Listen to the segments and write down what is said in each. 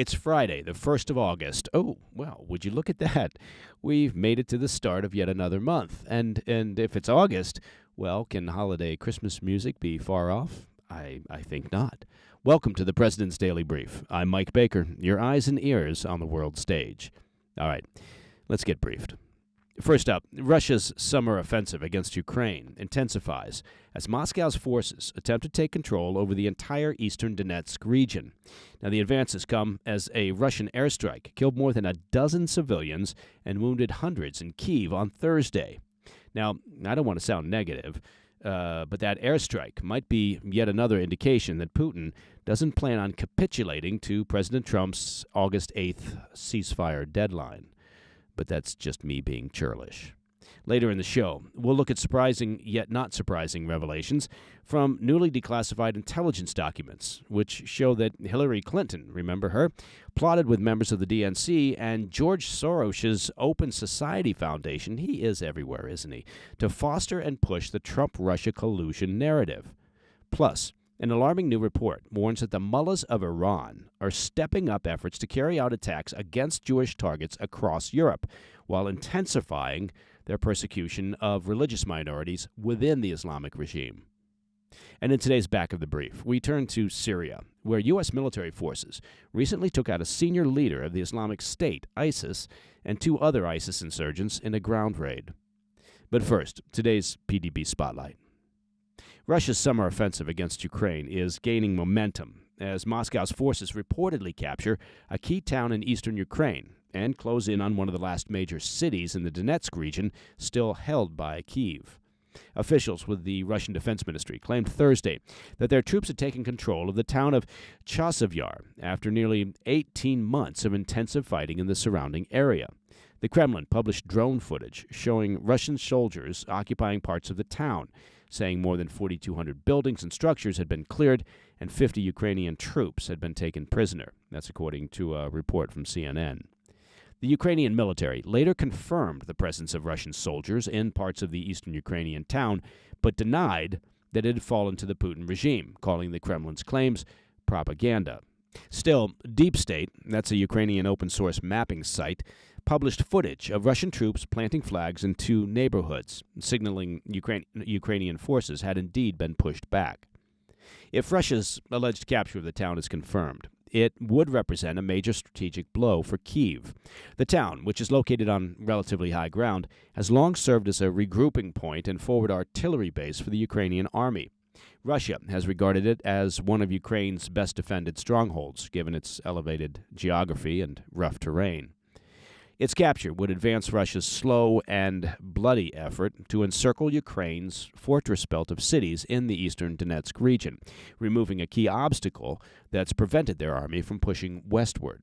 It's Friday, the 1st of August. Oh, well, would you look at that? We've made it to the start of yet another month. And if it's August, well, can holiday Christmas music be far off? I think not. Welcome to the President's Daily Brief. I'm Mike Baker, your eyes and ears on the world stage. All right, let's get briefed. First up, Russia's summer offensive against Ukraine intensifies as Moscow's forces attempt to take control over the entire eastern Donetsk region. Now, the advances come as a Russian airstrike killed more than a dozen civilians and wounded hundreds in Kyiv on Thursday. Now, I don't want to sound negative, but that airstrike might be yet another indication that Putin doesn't plan on capitulating to President Trump's August 8th ceasefire deadline. But that's just me being churlish. Later in the show, we'll look at surprising yet not surprising revelations from newly declassified intelligence documents, which show that Hillary Clinton, remember her, plotted with members of the DNC and George Soros' Open Society Foundation, he is everywhere, isn't he, to foster and push the Trump-Russia collusion narrative. Plus, an alarming new report warns that the mullahs of Iran are stepping up efforts to carry out attacks against Jewish targets across Europe, while intensifying their persecution of religious minorities within the Islamic regime. And in today's Back of the Brief, we turn to Syria, where U.S. military forces recently took out a senior leader of the Islamic State, ISIS, and two other ISIS insurgents in a ground raid. But first, today's PDB Spotlight. Russia's summer offensive against Ukraine is gaining momentum as Moscow's forces reportedly capture a key town in eastern Ukraine and close in on one of the last major cities in the Donetsk region still held by Kyiv. Officials with the Russian Defense Ministry claimed Thursday that their troops had taken control of the town of Chasiv after nearly 18 months of intensive fighting in the surrounding area. The Kremlin published drone footage showing Russian soldiers occupying parts of the town, saying more than 4,200 buildings and structures had been cleared and 50 Ukrainian troops had been taken prisoner. That's according to a report from CNN. The Ukrainian military later confirmed the presence of Russian soldiers in parts of the eastern Ukrainian town, but denied that it had fallen to the Putin regime, calling the Kremlin's claims propaganda. Still, Deep State, that's a Ukrainian open-source mapping site, published footage of Russian troops planting flags in two neighborhoods, signaling Ukrainian forces had indeed been pushed back. If Russia's alleged capture of the town is confirmed, it would represent a major strategic blow for Kyiv. The town, which is located on relatively high ground, has long served as a regrouping point and forward artillery base for the Ukrainian army. Russia has regarded it as one of Ukraine's best defended strongholds, given its elevated geography and rough terrain. Its capture would advance Russia's slow and bloody effort to encircle Ukraine's fortress belt of cities in the eastern Donetsk region, removing a key obstacle that's prevented their army from pushing westward.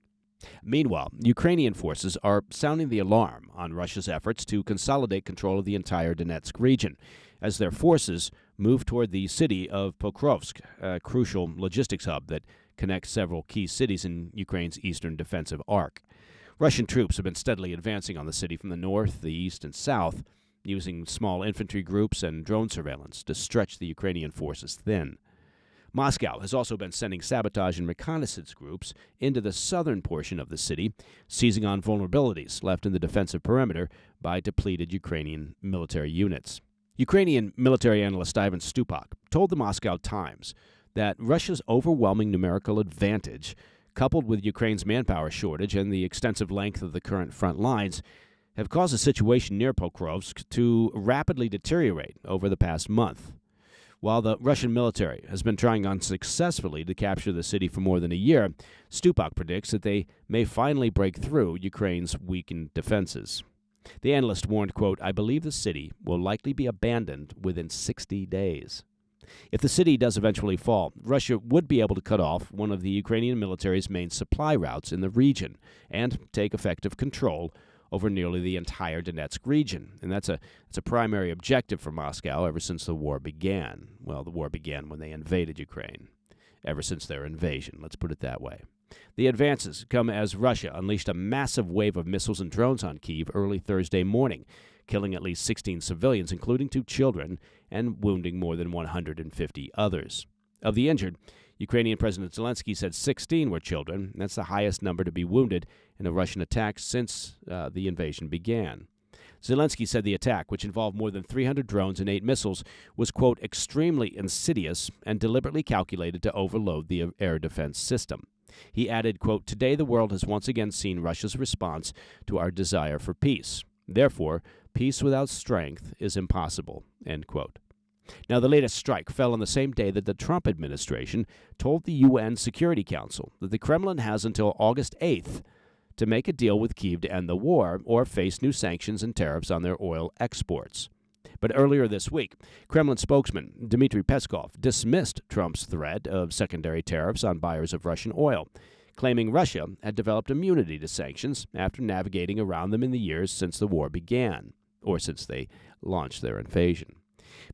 Meanwhile, Ukrainian forces are sounding the alarm on Russia's efforts to consolidate control of the entire Donetsk region, as their forces move toward the city of Pokrovsk, a crucial logistics hub that connects several key cities in Ukraine's eastern defensive arc. Russian troops have been steadily advancing on the city from the north, the east, and south, using small infantry groups and drone surveillance to stretch the Ukrainian forces thin. Moscow has also been sending sabotage and reconnaissance groups into the southern portion of the city, seizing on vulnerabilities left in the defensive perimeter by depleted Ukrainian military units. Ukrainian military analyst Ivan Stupak told the Moscow Times that Russia's overwhelming numerical advantage, coupled with Ukraine's manpower shortage and the extensive length of the current front lines, have caused the situation near Pokrovsk to rapidly deteriorate over the past month. While the Russian military has been trying unsuccessfully to capture the city for more than a year, Stupak predicts that they may finally break through Ukraine's weakened defenses. The analyst warned, quote, "I believe the city will likely be abandoned within 60 days. If the city does eventually fall, Russia would be able to cut off one of the Ukrainian military's main supply routes in the region and take effective control over nearly the entire Donetsk region. And that's a primary objective for Moscow ever since the war began. Well, the war began when they invaded Ukraine. Ever since their invasion, let's put it that way. The advances come as Russia unleashed a massive wave of missiles and drones on Kyiv early Thursday morning, killing at least 16 civilians, including 2 children, and wounding more than 150 others. Of the injured, Ukrainian President Zelensky said 16 were children. That's the highest number to be wounded in a Russian attack since the invasion began. Zelensky said the attack, which involved more than 300 drones and 8 missiles, was, quote, extremely insidious and deliberately calculated to overload the air defense system. He added, quote, today the world has once again seen Russia's response to our desire for peace. Therefore, peace without strength is impossible, end quote. Now, the latest strike fell on the same day that the Trump administration told the UN Security Council that the Kremlin has until August 8th to make a deal with Kyiv to end the war or face new sanctions and tariffs on their oil exports. But earlier this week, Kremlin spokesman Dmitry Peskov dismissed Trump's threat of secondary tariffs on buyers of Russian oil, claiming Russia had developed immunity to sanctions after navigating around them in the years since the war began, or since they launched their invasion.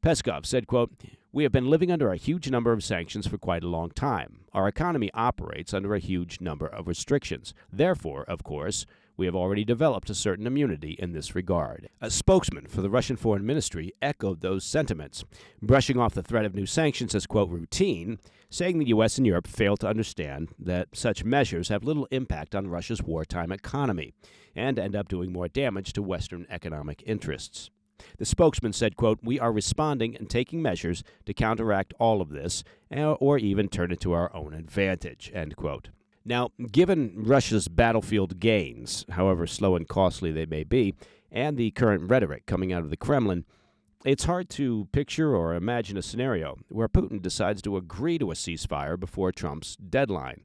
Peskov said, quote, we have been living under a huge number of sanctions for quite a long time. Our economy operates under a huge number of restrictions. Therefore, of course, we have already developed a certain immunity in this regard. A spokesman for the Russian Foreign Ministry echoed those sentiments, brushing off the threat of new sanctions as, quote, routine, saying the U.S. and Europe fail to understand that such measures have little impact on Russia's wartime economy and end up doing more damage to Western economic interests. The spokesman said, quote, we are responding and taking measures to counteract all of this or even turn it to our own advantage, end quote. Now, given Russia's battlefield gains, however slow and costly they may be, and the current rhetoric coming out of the Kremlin, it's hard to picture or imagine a scenario where Putin decides to agree to a ceasefire before Trump's deadline.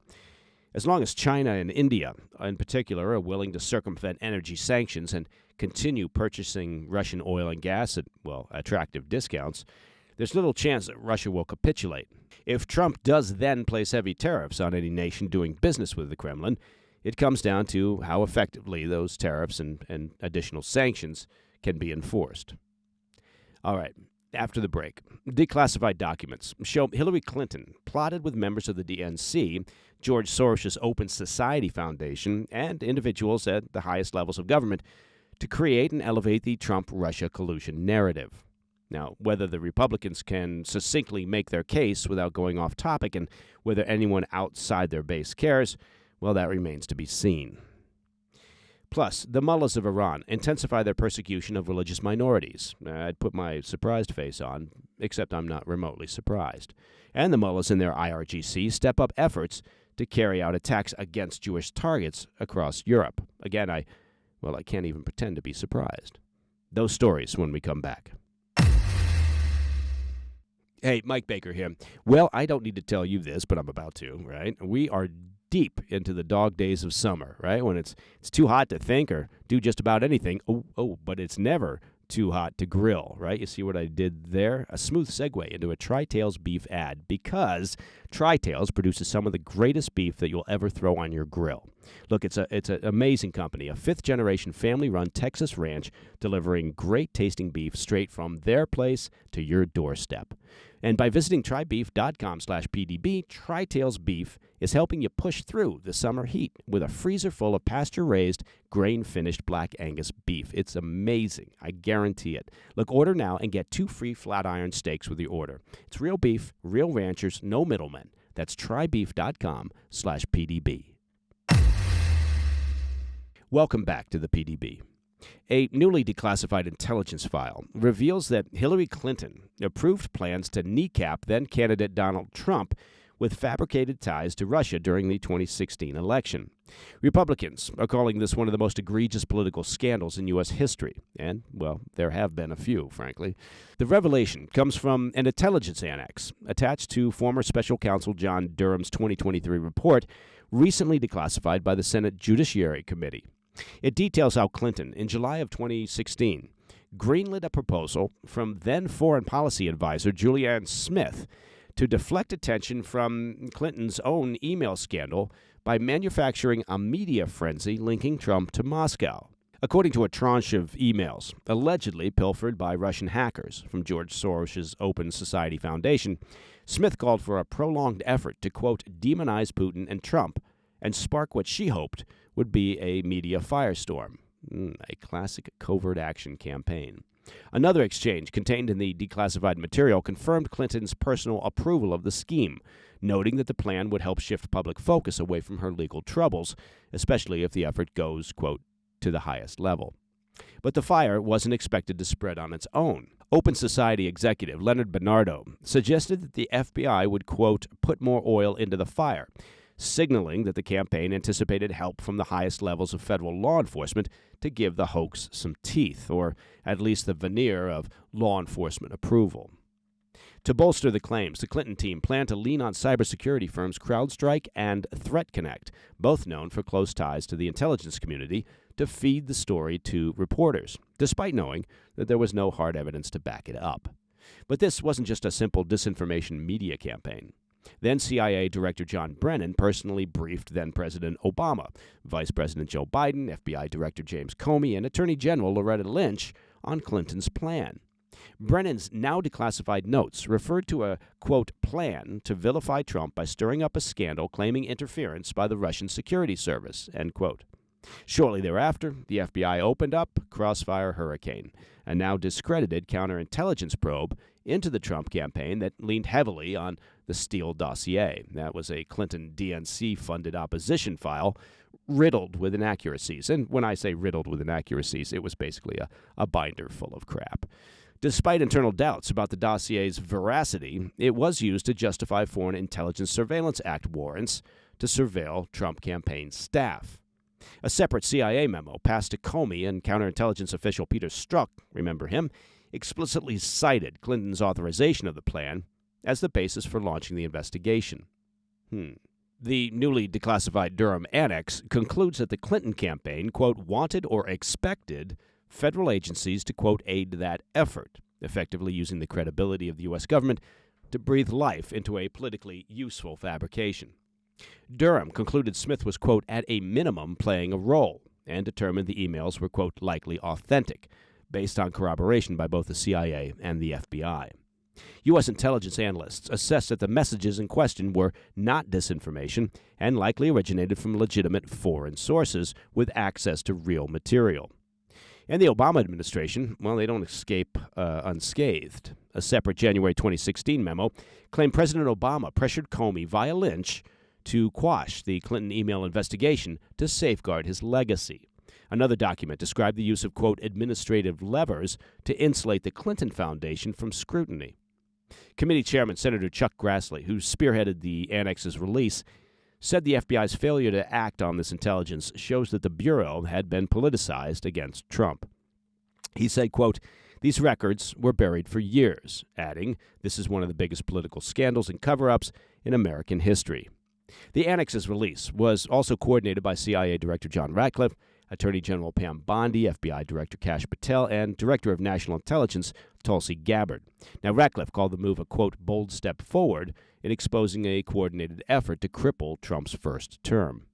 As long as China and India, in particular, are willing to circumvent energy sanctions and continue purchasing Russian oil and gas at, well, attractive discounts, there's little chance that Russia will capitulate. If Trump does then place heavy tariffs on any nation doing business with the Kremlin, it comes down to how effectively those tariffs and additional sanctions can be enforced. All right, after the break, declassified documents show Hillary Clinton plotted with members of the DNC, George Soros Open Society Foundation, and individuals at the highest levels of government to create and elevate the Trump-Russia collusion narrative. Now, whether the Republicans can succinctly make their case without going off topic and whether anyone outside their base cares, well, that remains to be seen. Plus, the mullahs of Iran intensify their persecution of religious minorities. I'd put my surprised face on, except I'm not remotely surprised. And the mullahs in their IRGC step up efforts to carry out attacks against Jewish targets across Europe. Again, I can't even pretend to be surprised. Those stories when we come back. Hey, Mike Baker here. Well, I don't need to tell you this, but I'm about to, right? We are deep into the dog days of summer, right? When it's too hot to think or do just about anything. But it's never too hot to grill, right? You see what I did there? A smooth segue into a Tri-Tails beef ad, because Tri-Tails produces some of the greatest beef that you'll ever throw on your grill. Look, it's an amazing company, a fifth-generation family-run Texas ranch delivering great-tasting beef straight from their place to your doorstep. And by visiting trybeef.com/PDB, Tri-Tails Beef is helping you push through the summer heat with a freezer full of pasture-raised, grain-finished Black Angus beef. It's amazing. I guarantee it. Look, order now and get 2 free flat iron steaks with your order. It's real beef, real ranchers, no middlemen. That's trybeef.com/PDB. Welcome back to the PDB. A newly declassified intelligence file reveals that Hillary Clinton approved plans to kneecap then-candidate Donald Trump with fabricated ties to Russia during the 2016 election. Republicans are calling this one of the most egregious political scandals in U.S. history, and, well, there have been a few, frankly. The revelation comes from an intelligence annex attached to former Special Counsel John Durham's 2023 report, recently declassified by the Senate Judiciary Committee. It details how Clinton, in July of 2016, greenlit a proposal from then Foreign Policy Advisor Julianne Smith to deflect attention from Clinton's own email scandal by manufacturing a media frenzy linking Trump to Moscow. According to a tranche of emails allegedly pilfered by Russian hackers from George Soros' Open Society Foundation, Smith called for a prolonged effort to, quote, demonize Putin and Trump and spark what she hoped would be a media firestorm. A classic covert action campaign. Another exchange contained in the declassified material confirmed Clinton's personal approval of the scheme, noting that the plan would help shift public focus away from her legal troubles, especially if the effort goes, quote, to the highest level. But the fire wasn't expected to spread on its own. Open Society executive Leonard Bernardo suggested that the FBI would, quote, put more oil into the fire, signaling that the campaign anticipated help from the highest levels of federal law enforcement to give the hoax some teeth, or at least the veneer of law enforcement approval. To bolster the claims, the Clinton team planned to lean on cybersecurity firms CrowdStrike and ThreatConnect, both known for close ties to the intelligence community, to feed the story to reporters, despite knowing that there was no hard evidence to back it up. But this wasn't just a simple disinformation media campaign. Then CIA Director John Brennan personally briefed then-President Obama, Vice President Joe Biden, FBI Director James Comey, and Attorney General Loretta Lynch on Clinton's plan. Brennan's now declassified notes referred to a, quote, plan to vilify Trump by stirring up a scandal claiming interference by the Russian security service, end quote. Shortly thereafter, the FBI opened up Crossfire Hurricane, a now discredited counterintelligence probe into the Trump campaign that leaned heavily on the Steele dossier. That was a Clinton DNC-funded opposition file riddled with inaccuracies. And when I say riddled with inaccuracies, it was basically a binder full of crap. Despite internal doubts about the dossier's veracity, it was used to justify Foreign Intelligence Surveillance Act warrants to surveil Trump campaign staff. A separate CIA memo passed to Comey and counterintelligence official Peter Strzok, remember him, explicitly cited Clinton's authorization of the plan as the basis for launching the investigation. The newly declassified Durham Annex concludes that the Clinton campaign, quote, wanted or expected federal agencies to, quote, aid that effort, effectively using the credibility of the U.S. government to breathe life into a politically useful fabrication. Durham concluded Smith was, quote, at a minimum playing a role, and determined the emails were, quote, likely authentic, based on corroboration by both the CIA and the FBI. U.S. intelligence analysts assessed that the messages in question were not disinformation and likely originated from legitimate foreign sources with access to real material. And the Obama administration, well, they don't escape unscathed. A separate January 2016 memo claimed President Obama pressured Comey via Lynch to quash the Clinton email investigation to safeguard his legacy. Another document described the use of, quote, administrative levers to insulate the Clinton Foundation from scrutiny. Committee Chairman Senator Chuck Grassley, who spearheaded the annex's release, said the FBI's failure to act on this intelligence shows that the Bureau had been politicized against Trump. He said, quote, these records were buried for years, adding, this is one of the biggest political scandals and cover-ups in American history. The annex's release was also coordinated by CIA Director John Ratcliffe, Attorney General Pam Bondi, FBI Director Kash Patel, and Director of National Intelligence Tulsi Gabbard. Now, Ratcliffe called the move a, quote, bold step forward in exposing a coordinated effort to cripple Trump's first term.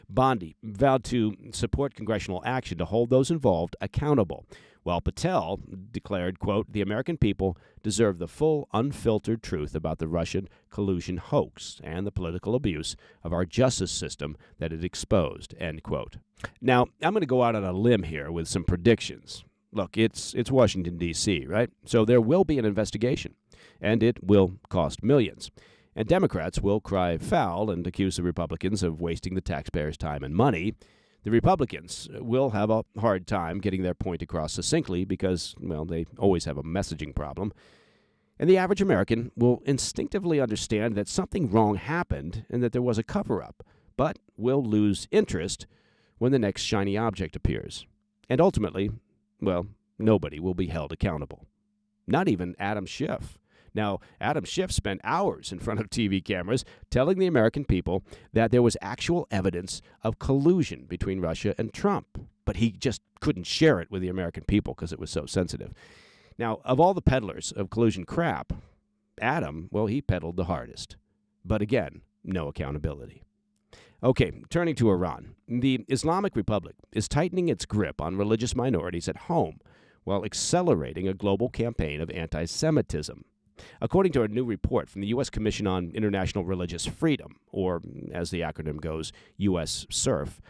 Bondi vowed to support congressional action to hold those involved accountable, while Patel declared, quote, the American people deserve the full, unfiltered truth about the Russian collusion hoax and the political abuse of our justice system that it exposed, end quote. Now, I'm going to go out on a limb here with some predictions. Look, it's Washington, D.C., right? So there will be an investigation, and it will cost millions. And Democrats will cry foul and accuse the Republicans of wasting the taxpayers' time and money. The Republicans will have a hard time getting their point across succinctly because, well, they always have a messaging problem. And the average American will instinctively understand that something wrong happened and that there was a cover-up, but will lose interest when the next shiny object appears. And ultimately, well, nobody will be held accountable. Not even Adam Schiff. Now, Adam Schiff spent hours in front of TV cameras telling the American people that there was actual evidence of collusion between Russia and Trump, but he just couldn't share it with the American people because it was so sensitive. Now, of all the peddlers of collusion crap, Adam, well, he peddled the hardest. But again, no accountability. Okay, turning to Iran. The Islamic Republic is tightening its grip on religious minorities at home while accelerating a global campaign of antisemitism. According to a new report from the U.S. Commission on International Religious Freedom, or as the acronym goes, U.S. CERF,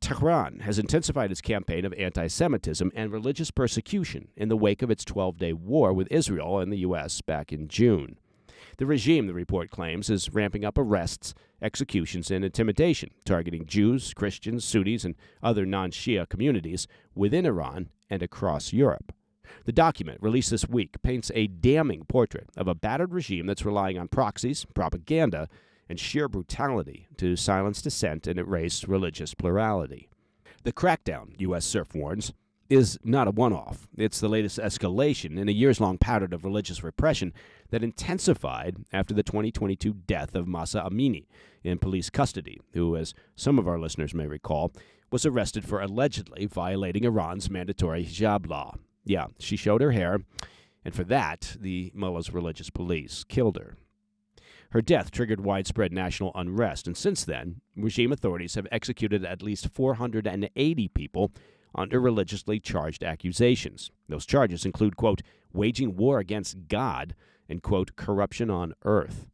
Tehran has intensified its campaign of antisemitism and religious persecution in the wake of its 12-day war with Israel and the U.S. back in June. The regime, the report claims, is ramping up arrests, executions, and intimidation, targeting Jews, Christians, Sunnis, and other non-Shia communities within Iran and across Europe. The document, released this week, paints a damning portrait of a battered regime that's relying on proxies, propaganda, and sheer brutality to silence dissent and erase religious plurality. The crackdown, U.S. SURF warns, is not a one-off. It's the latest escalation in a years-long pattern of religious repression that intensified after the 2022 death of Mahsa Amini in police custody, who, as some of our listeners may recall, was arrested for allegedly violating Iran's mandatory hijab law. Yeah, she showed her hair, and for that, the mullahs' religious police killed her. Her death triggered widespread national unrest, and since then, regime authorities have executed at least 480 people under religiously charged accusations. Those charges include, quote, waging war against God and, quote, corruption on earth.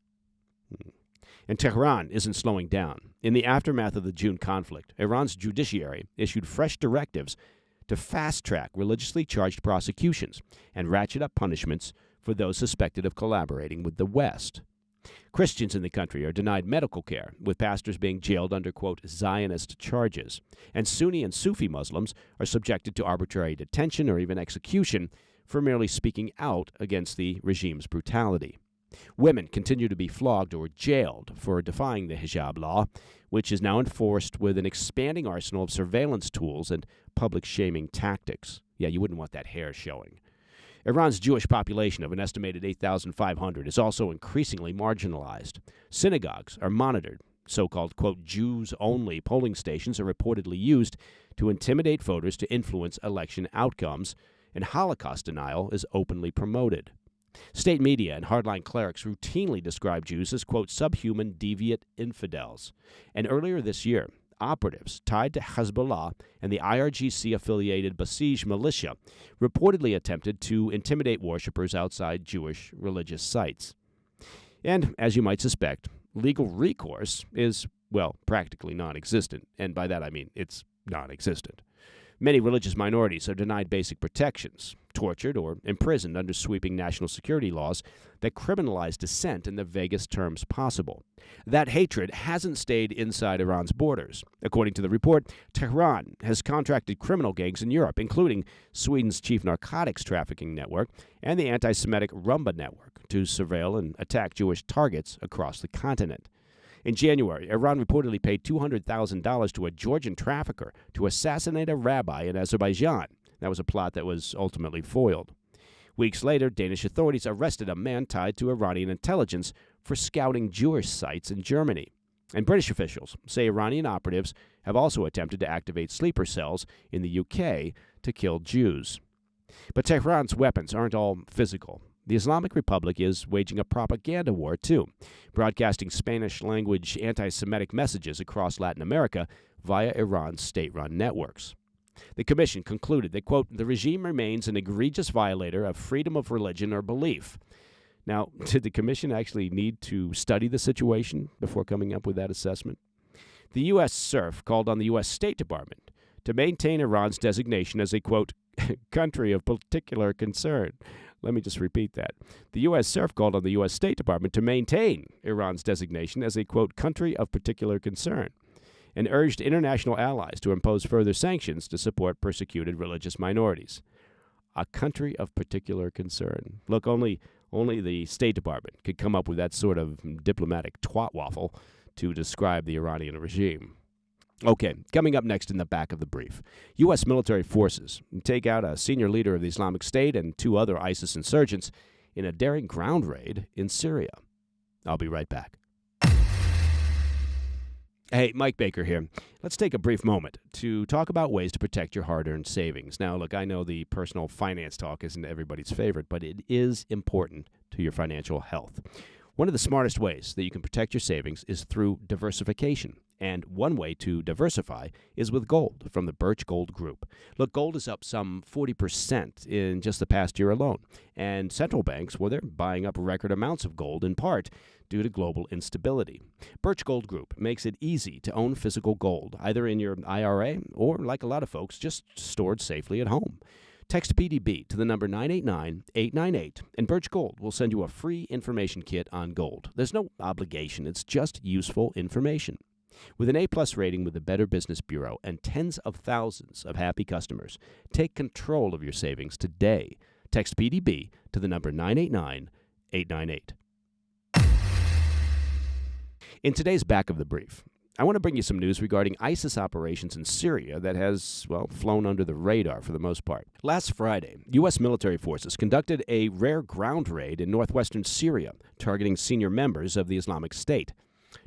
And Tehran isn't slowing down. In the aftermath of the June conflict, Iran's judiciary issued fresh directives to fast-track religiously charged prosecutions and ratchet up punishments for those suspected of collaborating with the West. Christians in the country are denied medical care, with pastors being jailed under, quote, Zionist charges. And Sunni and Sufi Muslims are subjected to arbitrary detention or even execution for merely speaking out against the regime's brutality. Women continue to be flogged or jailed for defying the hijab law, which is now enforced with an expanding arsenal of surveillance tools and public shaming tactics. Yeah, you wouldn't want that hair showing. Iran's Jewish population of an estimated 8,500 is also increasingly marginalized. Synagogues are monitored. So-called, quote, Jews-only polling stations are reportedly used to intimidate voters to influence election outcomes, and Holocaust denial is openly promoted. State media and hardline clerics routinely describe Jews as, quote, subhuman, deviant infidels. And earlier this year, operatives tied to Hezbollah and the IRGC-affiliated Basij militia reportedly attempted to intimidate worshippers outside Jewish religious sites. And, as you might suspect, legal recourse is, well, practically non-existent. And by that I mean it's non-existent. Many religious minorities are denied basic protections, tortured or imprisoned under sweeping national security laws that criminalize dissent in the vaguest terms possible. That hatred hasn't stayed inside Iran's borders. According to the report, Tehran has contracted criminal gangs in Europe, including Sweden's chief narcotics trafficking network and the anti-Semitic Rumba network, to surveil and attack Jewish targets across the continent. In January, Iran reportedly paid $200,000 to a Georgian trafficker to assassinate a rabbi in Azerbaijan. That was a plot that was ultimately foiled. Weeks later, Danish authorities arrested a man tied to Iranian intelligence for scouting Jewish sites in Germany. And British officials say Iranian operatives have also attempted to activate sleeper cells in the UK to kill Jews. But Tehran's weapons aren't all physical. The Islamic Republic is waging a propaganda war, too, broadcasting Spanish-language anti-Semitic messages across Latin America via Iran's state-run networks. The commission concluded that, quote, the regime remains an egregious violator of freedom of religion or belief. Now, did the commission actually need to study the situation before coming up with that assessment? The U.S. SURF called on the U.S. State Department to maintain Iran's designation as a, quote, country of particular concern. Let me just repeat that. The U.S. SURF called on the U.S. State Department to maintain Iran's designation as a, quote, country of particular concern, and urged international allies to impose further sanctions to support persecuted religious minorities. A country of particular concern. Look, only the State Department could come up with that sort of diplomatic twat waffle to describe the Iranian regime. Okay, coming up next in the back of the brief, U.S. military forces take out a senior leader of the Islamic State and two other ISIS insurgents in a daring ground raid in Syria. I'll be right back. Hey, Mike Baker here. Let's take a brief moment to talk about ways to protect your hard-earned savings. Now, look, I know the personal finance talk isn't everybody's favorite, but it is important to your financial health. One of the smartest ways that you can protect your savings is through diversification. And one way to diversify is with gold from the Birch Gold Group. Look, gold is up some 40% in just the past year alone. And central banks, well, they're buying up record amounts of gold in part due to global instability. Birch Gold Group makes it easy to own physical gold, either in your IRA or, like a lot of folks, just stored safely at home. Text PDB to the number 989-898, and Birch Gold will send you a free information kit on gold. There's no obligation. It's just useful information. With an A-plus rating with the Better Business Bureau and tens of thousands of happy customers, take control of your savings today. Text PDB to the number 989-898. In today's Back of the Brief, I want to bring you some news regarding ISIS operations in Syria that has, well, flown under the radar for the most part. Last Friday, U.S. military forces conducted a rare ground raid in northwestern Syria, targeting senior members of the Islamic State.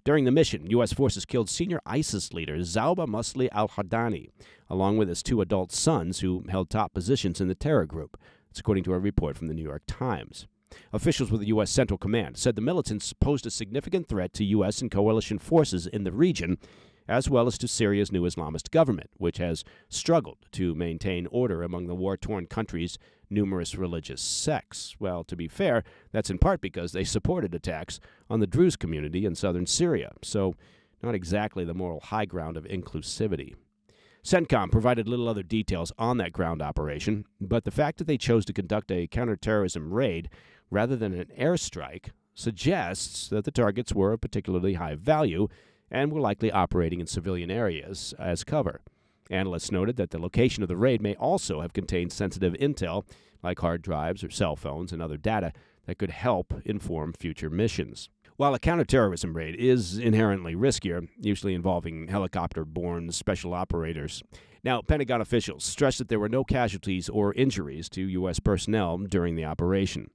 During the mission, U.S. forces killed senior ISIS leader Zawba Musli al-Hadani, along with his 2 adult sons who held top positions in the terror group. That's according to a report from the New York Times. Officials with the U.S. Central Command said the militants posed a significant threat to U.S. and coalition forces in the region, as well as to Syria's new Islamist government, which has struggled to maintain order among the war-torn country's numerous religious sects. Well, to be fair, that's in part because they supported attacks on the Druze community in southern Syria, so not exactly the moral high ground of inclusivity. CENTCOM provided little other details on that ground operation, but the fact that they chose to conduct a counterterrorism raid rather than an airstrike suggests that the targets were of particularly high value and were likely operating in civilian areas as cover. Analysts noted that the location of the raid may also have contained sensitive intel, like hard drives or cell phones and other data that could help inform future missions. While a counterterrorism raid is inherently riskier, usually involving helicopter-borne special operators, now, Pentagon officials stressed that there were no casualties or injuries to U.S. personnel during the operation.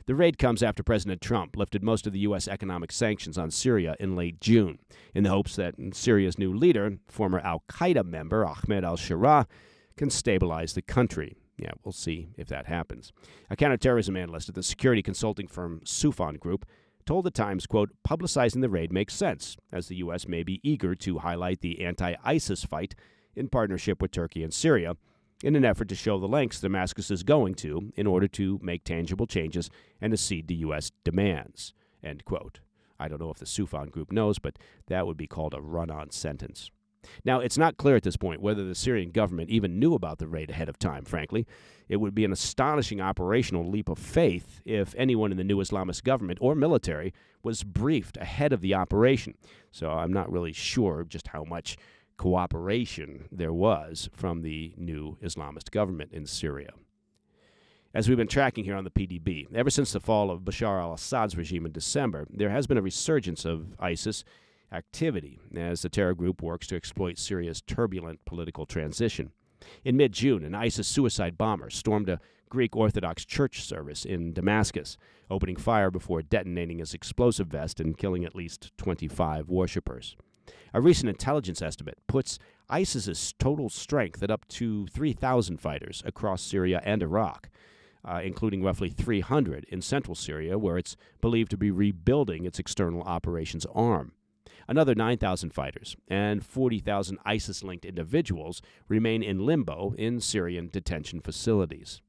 The raid comes after President Trump lifted most of the U.S. economic sanctions on Syria in late June, in the hopes that Syria's new leader, former al-Qaeda member Ahmed al-Sharaa, can stabilize the country. Yeah, we'll see if that happens. A counterterrorism analyst at the security consulting firm Sufan Group told the Times, quote, "Publicizing the raid makes sense, as the U.S. may be eager to highlight the anti-ISIS fight in partnership with Turkey and Syria, in an effort to show the lengths Damascus is going to in order to make tangible changes and accede to U.S. demands," end quote. I don't know if the Sufan Group knows, but that would be called a run-on sentence. Now, it's not clear at this point whether the Syrian government even knew about the raid ahead of time, frankly. It would be an astonishing operational leap of faith if anyone in the new Islamist government or military was briefed ahead of the operation. So I'm not really sure just how much cooperation there was from the new Islamist government in Syria. As we've been tracking here on the PDB, ever since the fall of Bashar al-Assad's regime in December, there has been a resurgence of ISIS activity as the terror group works to exploit Syria's turbulent political transition. In mid-June, an ISIS suicide bomber stormed a Greek Orthodox church service in Damascus, opening fire before detonating his explosive vest and killing at least 25 worshippers. A recent intelligence estimate puts ISIS's total strength at up to 3,000 fighters across Syria and Iraq, including roughly 300 in central Syria, where it's believed to be rebuilding its external operations arm. Another 9,000 fighters and 40,000 ISIS-linked individuals remain in limbo in Syrian detention facilities.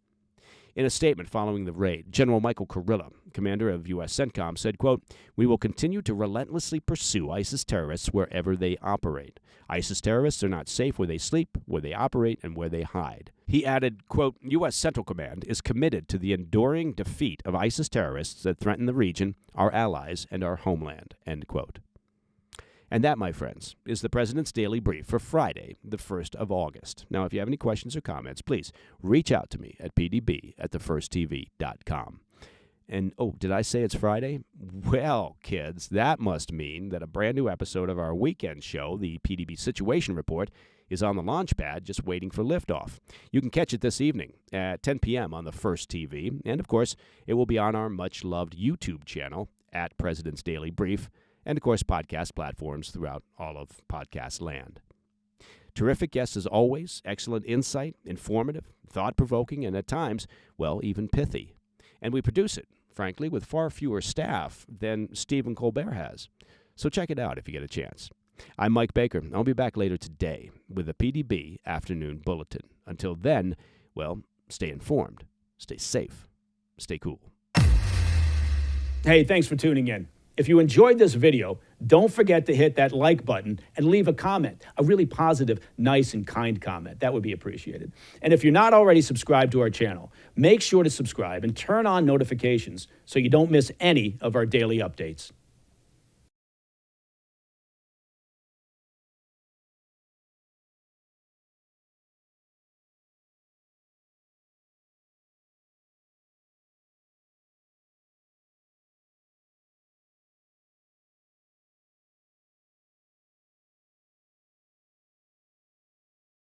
In a statement following the raid, General Michael Kurilla, commander of U.S. CENTCOM, said, quote, "We will continue to relentlessly pursue ISIS terrorists wherever they operate. ISIS terrorists are not safe where they sleep, where they operate, and where they hide." He added, quote, "U.S. Central Command is committed to the enduring defeat of ISIS terrorists that threaten the region, our allies, and our homeland," end quote. And that, my friends, is the President's Daily Brief for Friday, the 1st of August. Now, if you have any questions or comments, please reach out to me at pdb@thefirsttv.com. And, oh, did I say it's Friday? Well, kids, that must mean that a brand new episode of our weekend show, the PDB Situation Report, is on the launch pad just waiting for liftoff. You can catch it this evening at 10 p.m. on the First TV. And, of course, it will be on our much-loved YouTube channel at President's Daily Brief, and, of course, podcast platforms throughout all of podcast land. Terrific guests as always, excellent insight, informative, thought-provoking, and at times, well, even pithy. And we produce it frankly, with far fewer staff than Stephen Colbert has. So check it out if you get a chance. I'm Mike Baker. I'll be back later today with a PDB Afternoon Bulletin. Until then, well, stay informed, stay safe, stay cool. Hey, thanks for tuning in. If you enjoyed this video, don't forget to hit that like button and leave a comment, a really positive, nice, and kind comment. That would be appreciated. And if you're not already subscribed to our channel, make sure to subscribe and turn on notifications so you don't miss any of our daily updates.